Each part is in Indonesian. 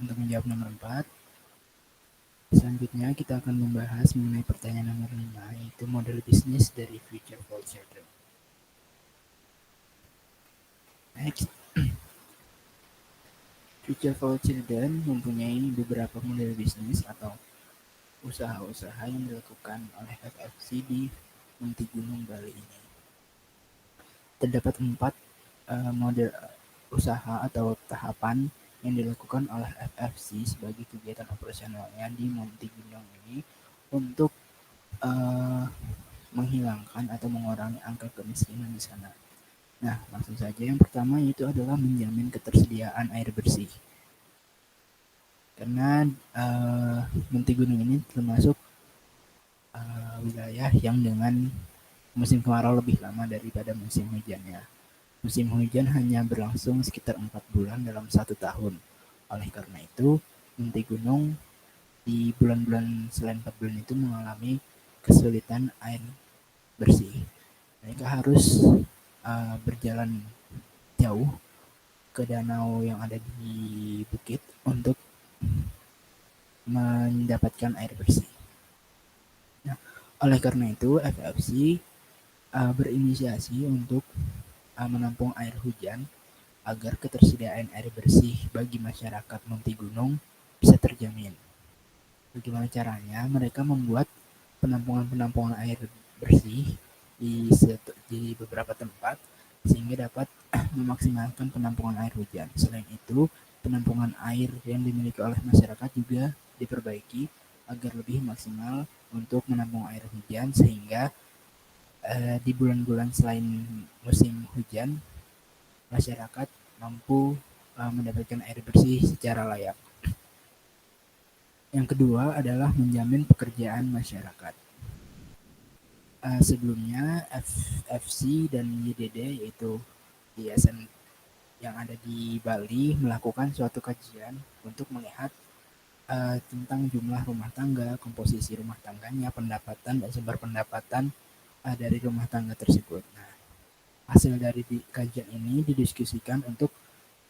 untuk menjawab nomor 4. Selanjutnya kita akan membahas mengenai pertanyaan nomor 5, yaitu model bisnis dari Future for Children. Next. Future for Children mempunyai beberapa model bisnis atau usaha-usaha yang dilakukan oleh FFC di Muntigunung, Bali ini. Terdapat 4 model usaha atau tahapan yang dilakukan oleh FFC sebagai kegiatan operasionalnya di Muntigunung ini untuk menghilangkan atau mengurangi angka kemiskinan di sana. Nah, langsung saja yang pertama itu adalah menjamin ketersediaan air bersih. Karena Muntigunung ini termasuk wilayah yang dengan musim kemarau lebih lama daripada musim hujannya. Musim hujan hanya berlangsung sekitar 4 bulan dalam 1 tahun. Oleh karena itu, Muntigunung di bulan-bulan selain 4 bulan itu mengalami kesulitan air bersih. Mereka harus berjalan jauh ke danau yang ada di bukit untuk mendapatkan air bersih. Nah, oleh karena itu, FFC berinisiasi untuk menampung air hujan agar ketersediaan air bersih bagi masyarakat Muntigunung bisa terjamin. Bagaimana caranya? Mereka membuat penampungan-penampungan air bersih di beberapa tempat sehingga dapat memaksimalkan penampungan air hujan. Selain itu, penampungan air yang dimiliki oleh masyarakat juga diperbaiki agar lebih maksimal untuk menampung air hujan sehingga di bulan-bulan selain musim hujan masyarakat mampu mendapatkan air bersih secara layak. Yang kedua adalah menjamin pekerjaan masyarakat. Sebelumnya FFC dan YDD, yaitu yayasan yang ada di Bali, melakukan suatu kajian untuk melihat tentang jumlah rumah tangga, komposisi rumah tangganya, pendapatan dan sumber pendapatan dari rumah tangga tersebut. Nah, hasil dari kajian ini didiskusikan untuk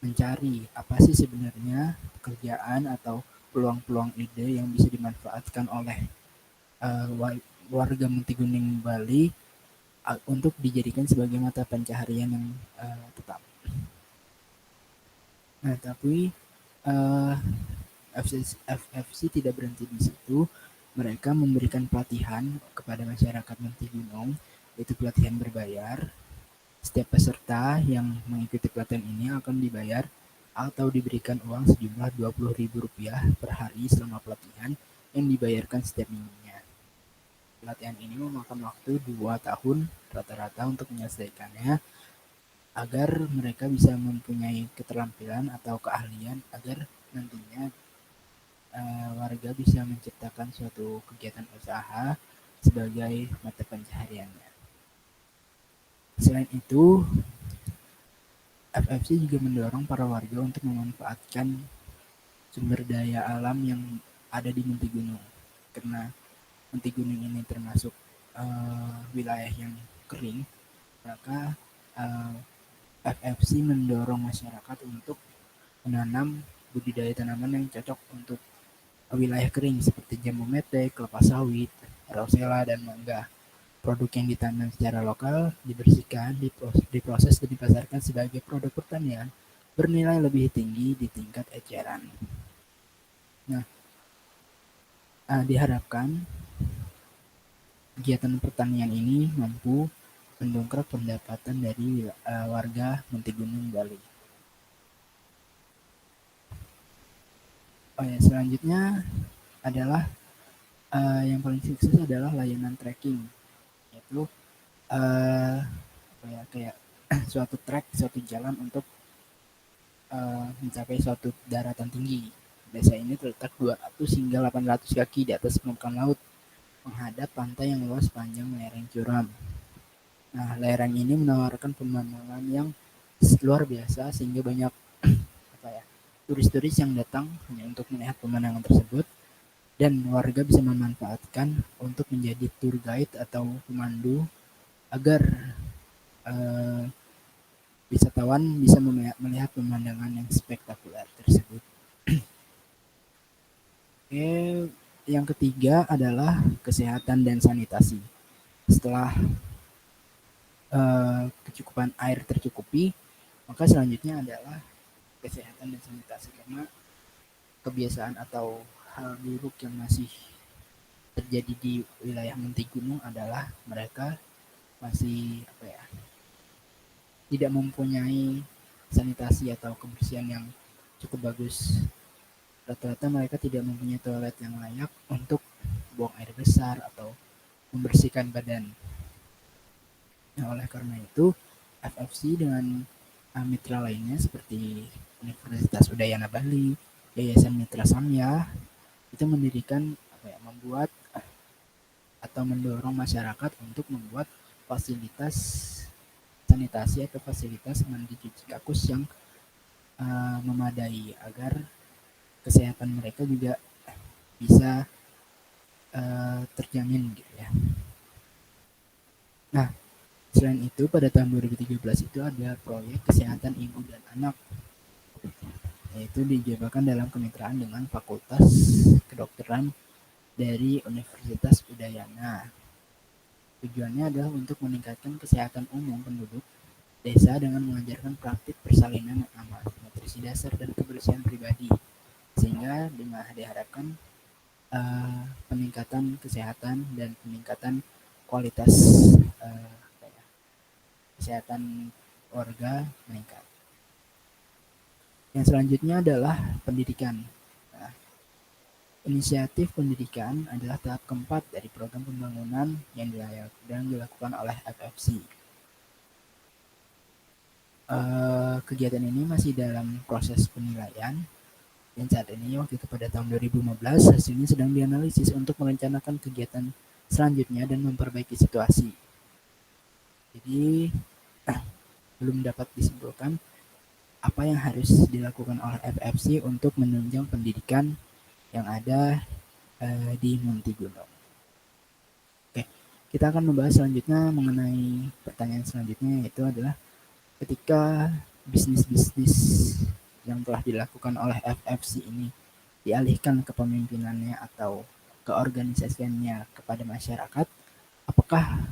mencari apa sih sebenarnya pekerjaan atau peluang-peluang ide yang bisa dimanfaatkan oleh warga Muntigunung Bali untuk dijadikan sebagai mata pencaharian yang tetap. Nah, tapi FFC tidak berhenti di situ. Mereka memberikan pelatihan kepada masyarakat Muntigunung, yaitu pelatihan berbayar. Setiap peserta yang mengikuti pelatihan ini akan dibayar atau diberikan uang sejumlah Rp20.000 per hari selama pelatihan yang dibayarkan setiap minggunya. Pelatihan ini memakan waktu 2 tahun rata-rata untuk menyelesaikannya agar mereka bisa mempunyai keterampilan atau keahlian agar nantinya warga bisa menciptakan suatu kegiatan usaha sebagai mata pencahariannya. Selain itu, FFC juga mendorong para warga untuk memanfaatkan sumber daya alam yang ada di Muntigunung, karena Muntigunung ini termasuk wilayah yang kering, maka FFC mendorong masyarakat untuk menanam budidaya tanaman yang cocok untuk wilayah kering seperti jambu mete, kelapa sawit, rosella, dan mangga. Produk yang ditanam secara lokal dibersihkan, diproses dan dipasarkan sebagai produk pertanian bernilai lebih tinggi di tingkat eceran. Nah, diharapkan kegiatan pertanian ini mampu mendongkrak pendapatan dari warga Muntigunung Bali. Selanjutnya adalah yang paling sukses adalah layanan trekking, yaitu kayak suatu trek, suatu jalan untuk mencapai suatu daratan tinggi. Desa ini terletak 200 hingga 800 kaki di atas permukaan laut, menghadap pantai yang luas sepanjang lereng curam. Nah, lereng ini menawarkan pemandangan yang luar biasa sehingga banyak turis-turis yang datang hanya untuk melihat pemandangan tersebut, dan warga bisa memanfaatkan untuk menjadi tour guide atau pemandu agar wisatawan bisa melihat pemandangan yang spektakuler tersebut. Oke, yang ketiga adalah kesehatan dan sanitasi. Setelah kecukupan air tercukupi, maka selanjutnya adalah kesehatan dan sanitasi, karena kebiasaan atau hal buruk yang masih terjadi di wilayah Muntigunung adalah mereka masih tidak mempunyai sanitasi atau kebersihan yang cukup bagus. Rata-rata mereka tidak mempunyai toilet yang layak untuk buang air besar atau membersihkan badan. Nah, oleh karena itu, FFC dengan mitra lainnya seperti Universitas Udayana Bali, Yayasan Mitra Samya, itu mendirikan membuat atau mendorong masyarakat untuk membuat fasilitas sanitasi atau fasilitas mandi cuci kakus yang memadai agar kesehatan mereka juga bisa terjamin gitu ya. Nah, selain itu pada tahun 2013 itu ada proyek kesehatan ibu dan anak, yaitu dijabarkan dalam kemitraan dengan Fakultas Kedokteran dari Universitas Udayana. Tujuannya adalah untuk meningkatkan kesehatan umum penduduk desa dengan mengajarkan praktik persalinan yang aman, nutrisi dasar, dan kebersihan pribadi, sehingga diharapkan peningkatan kesehatan dan peningkatan kualitas kesehatan warga meningkat. Yang selanjutnya adalah pendidikan. Nah, inisiatif pendidikan adalah tahap keempat dari program pembangunan yang dilakukan oleh FFC. Kegiatan ini masih dalam proses penilaian, dan saat ini waktu itu pada tahun 2015 hasilnya sedang dianalisis untuk merencanakan kegiatan selanjutnya dan memperbaiki situasi. Jadi belum dapat disimpulkan apa yang harus dilakukan oleh FFC untuk menunjang pendidikan yang ada di Muntigunung. Oke, kita akan membahas selanjutnya mengenai pertanyaan selanjutnya, yaitu adalah ketika bisnis-bisnis yang telah dilakukan oleh FFC ini dialihkan ke pemimpinannya atau keorganisasiannya kepada masyarakat, apakah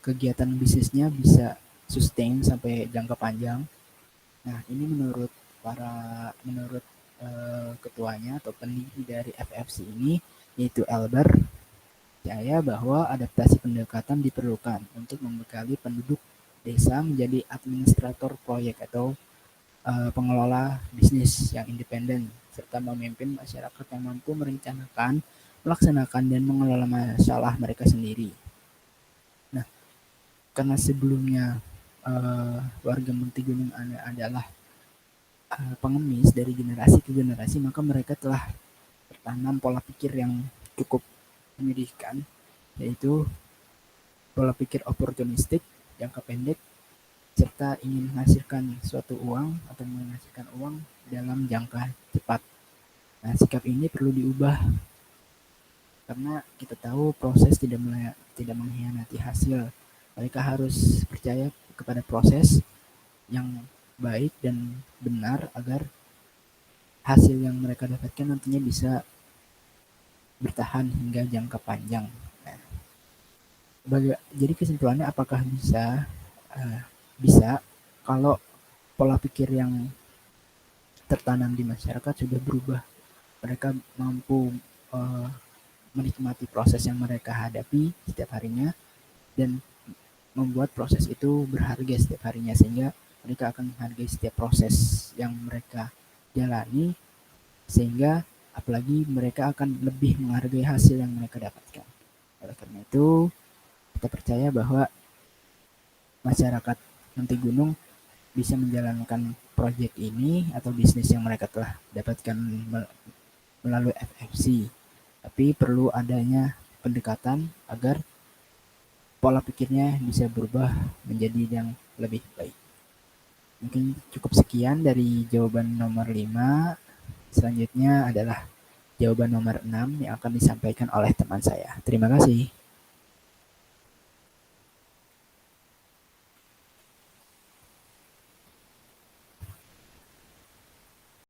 kegiatan bisnisnya bisa sustain sampai jangka panjang? Nah, ini menurut ketuanya atau pendiri dari FFC ini, yaitu Albert, percaya bahwa adaptasi pendekatan diperlukan untuk membekali penduduk desa menjadi administrator proyek atau pengelola bisnis yang independen, serta memimpin masyarakat yang mampu merencanakan, melaksanakan, dan mengelola masalah mereka sendiri. Nah, karena sebelumnya warga Muntigunung adalah pengemis dari generasi ke generasi, maka mereka telah tertanam pola pikir yang cukup menyedihkan, yaitu pola pikir oportunistik, jangka pendek, serta ingin menghasilkan suatu uang atau menghasilkan uang dalam jangka cepat. Nah, sikap ini perlu diubah karena kita tahu proses tidak mengkhianati hasil. Mereka harus percaya kepada proses yang baik dan benar agar hasil yang mereka dapatkan nantinya bisa bertahan hingga jangka panjang. Nah, jadi kesimpulannya, apakah bisa? Bisa kalau pola pikir yang tertanam di masyarakat sudah berubah. Mereka mampu menikmati proses yang mereka hadapi setiap harinya dan membuat proses itu berharga setiap harinya, sehingga mereka akan menghargai setiap proses yang mereka jalani, sehingga apalagi mereka akan lebih menghargai hasil yang mereka dapatkan. Oleh karena itu, kita percaya bahwa masyarakat Muntigunung bisa menjalankan proyek ini atau bisnis yang mereka telah dapatkan melalui FFC. Tapi perlu adanya pendekatan agar pola pikirnya bisa berubah menjadi yang lebih baik. Mungkin cukup sekian dari jawaban nomor 5. Selanjutnya adalah jawaban nomor 6 yang akan disampaikan oleh teman saya. Terima kasih.